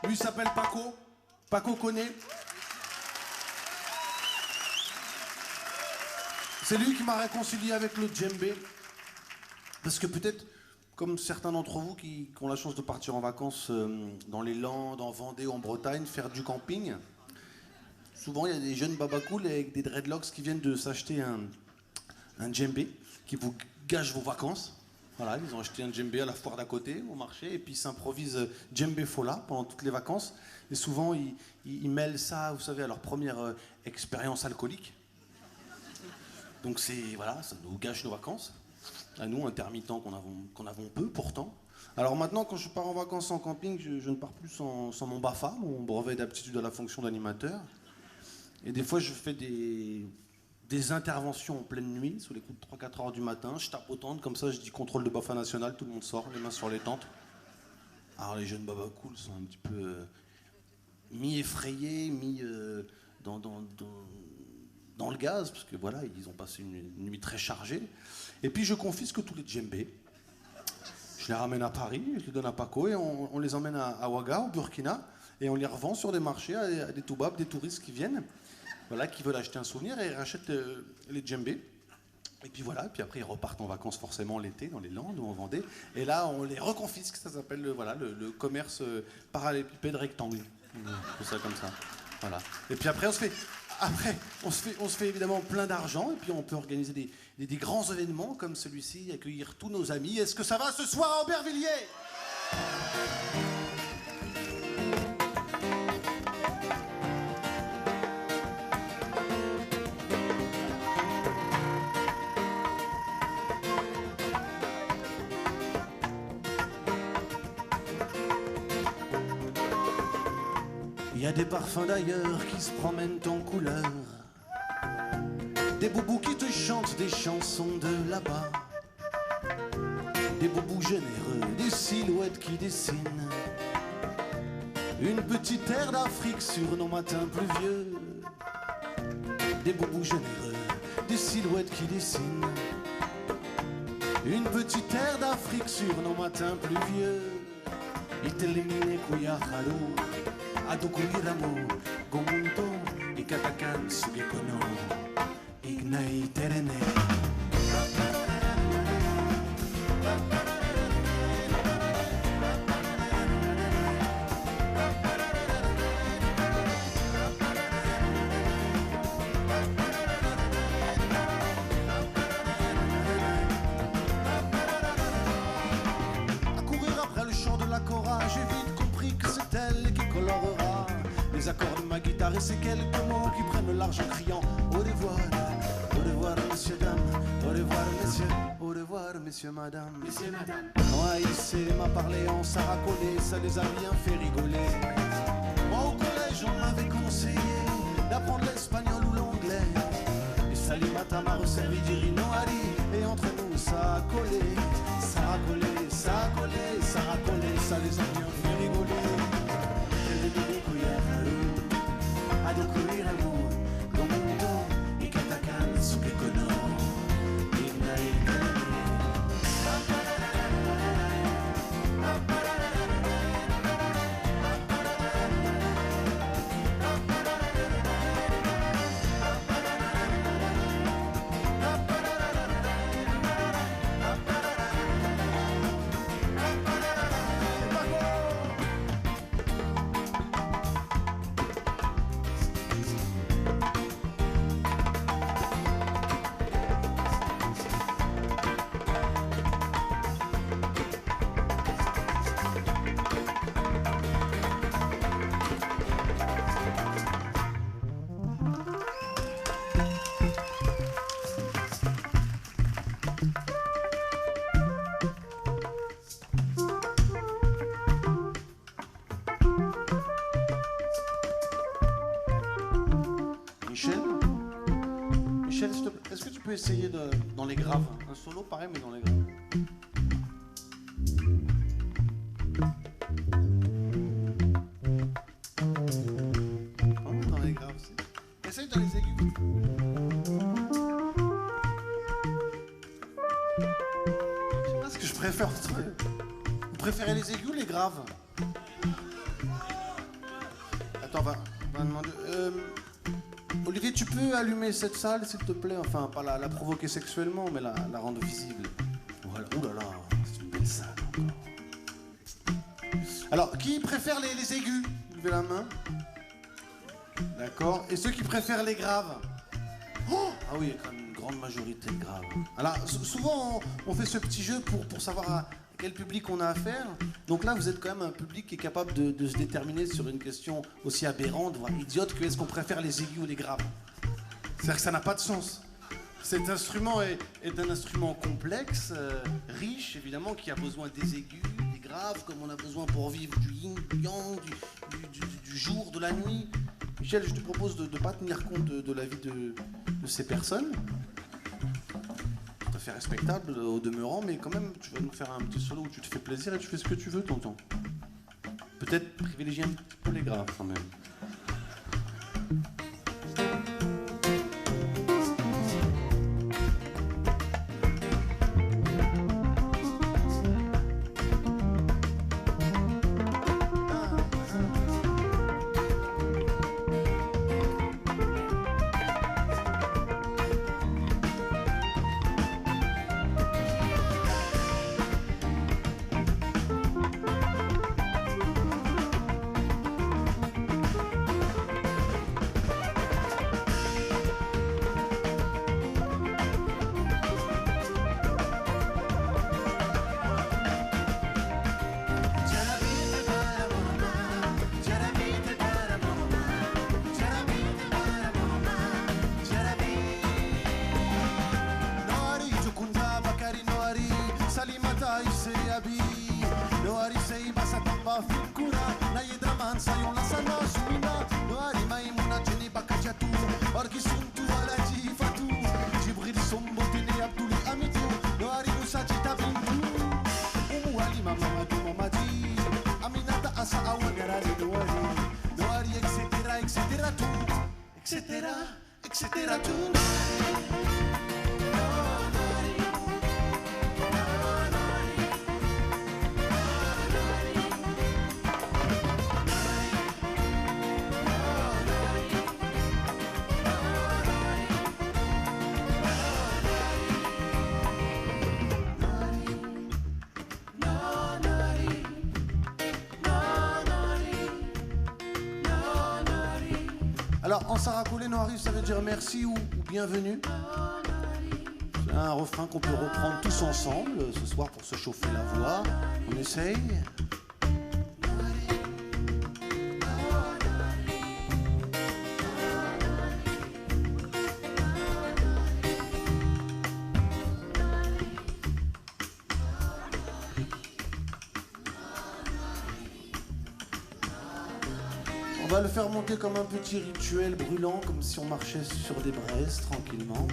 Lui s'appelle Paco. Paco connaît. C'est lui qui m'a réconcilié avec le djembé. Parce que peut-être, comme certains d'entre vous qui ont la chance de partir en vacances dans les Landes, en Vendée, en Bretagne, faire du camping, souvent il y a des jeunes babacools avec des dreadlocks qui viennent de s'acheter un djembé qui vous gâche vos vacances. Voilà, ils ont acheté un djembé à la foire d'à côté, au marché, et puis ils s'improvisent djembé fola pendant toutes les vacances. Et souvent, ils mêlent ça, vous savez, à leur première expérience alcoolique. Donc voilà, ça nous gâche nos vacances. À nous, intermittents, qu'on avons peu, pourtant. Alors maintenant, quand je pars en vacances en camping, je ne pars plus sans mon BAFA, mon brevet d'aptitude à la fonction d'animateur. Et des fois, je fais des interventions en pleine nuit, sous les coups de 3-4 heures du matin. Je tape aux tentes, comme ça, je dis contrôle de BAFA national, tout le monde sort, les mains sur les tentes. Alors les jeunes babacools sont un petit peu mi-effrayés, dans le gaz, parce que voilà, ils ont passé une nuit très chargée. Et puis je confisque tous les djembés. Je les ramène à Paris, je les donne à Paco et on les emmène à Ouaga, au Burkina, et on les revend sur des marchés à des toubabs, des touristes qui viennent, voilà, qui veulent acheter un souvenir et ils rachètent les djembés. Et puis voilà, puis après ils repartent en vacances forcément l'été dans les Landes ou en Vendée. Et là on les reconfisque, ça s'appelle le commerce parallépipède rectangle. C'est ça comme ça. Voilà. Et puis après on se fait évidemment plein d'argent et puis on peut organiser des grands événements comme celui-ci, accueillir tous nos amis. Est-ce que ça va ce soir à Aubervilliers ? Il y a des parfums d'ailleurs qui se promènent en couleur, des boubous qui te chantent des chansons de là-bas, des boubous généreux, des silhouettes qui dessinent une petite terre d'Afrique sur nos matins pluvieux. Des boubous généreux, des silhouettes qui dessinent une petite terre d'Afrique sur nos matins pluvieux. Itelimine kuyaharu Adukuliramu, Gomunto, Ikatakan, Sugekono, Ignai Terene. À courir après le chant de la chora, j'ai vite compris que c'est elle qui colorera les accords de ma guitare et ces quelques mots qui prennent le large en criant au revoir messieurs, dames, au revoir messieurs, au revoir messieurs, madame. Moi il m'a parlé en saracolé, ça les a bien fait rigoler. Moi au collège on m'avait conseillé d'apprendre l'espagnol ou l'anglais. Et Salimata m'a resservi du rinoari et entre nous ça a collé, ça a collé, ça a collé, ça a collé, ça les a bien fait rigoler. Michel, est-ce que tu peux essayer dans les graves, un solo pareil mais dans les graves. Oh, dans les graves aussi. Essaye dans les aigus. Je sais pas ce que je préfère entre eux. Vous préférez les aigus ou les graves? attends, on va demander... Olivier, tu peux allumer cette salle, s'il te plaît? Enfin, pas la provoquer sexuellement, mais la rendre visible. Voilà. Ouh là là, c'est une belle salle encore. Alors, qui préfère les aigus? Levez la main. D'accord. Et ceux qui préfèrent les graves? Oh, ah oui, il y a quand même une grande majorité de graves. Alors, souvent, on fait ce petit jeu pour savoir à quel public on a affaire. Donc là, vous êtes quand même un public qui est capable de se déterminer sur une question aussi aberrante, voire idiote, que est-ce qu'on préfère les aigus ou les graves? C'est-à-dire que ça n'a pas de sens. Cet instrument est un instrument complexe, riche, évidemment, qui a besoin des aigus, des graves, comme on a besoin pour vivre du yin, du yang, du jour, de la nuit. Michel, je te propose de ne pas tenir compte de la vie de ces personnes. Tout à fait respectable au demeurant, mais quand même, tu vas nous faire un petit solo où tu te fais plaisir et tu fais ce que tu veux, tonton. Peut-être privilégier un petit peu les graves, quand même. Alors, en saracolé, Noari, ça veut dire merci ou bienvenue. C'est un refrain qu'on peut reprendre tous ensemble ce soir pour se chauffer la voix. On essaye. On va le faire monter comme un petit rituel brûlant, comme si on marchait sur des braises tranquillement.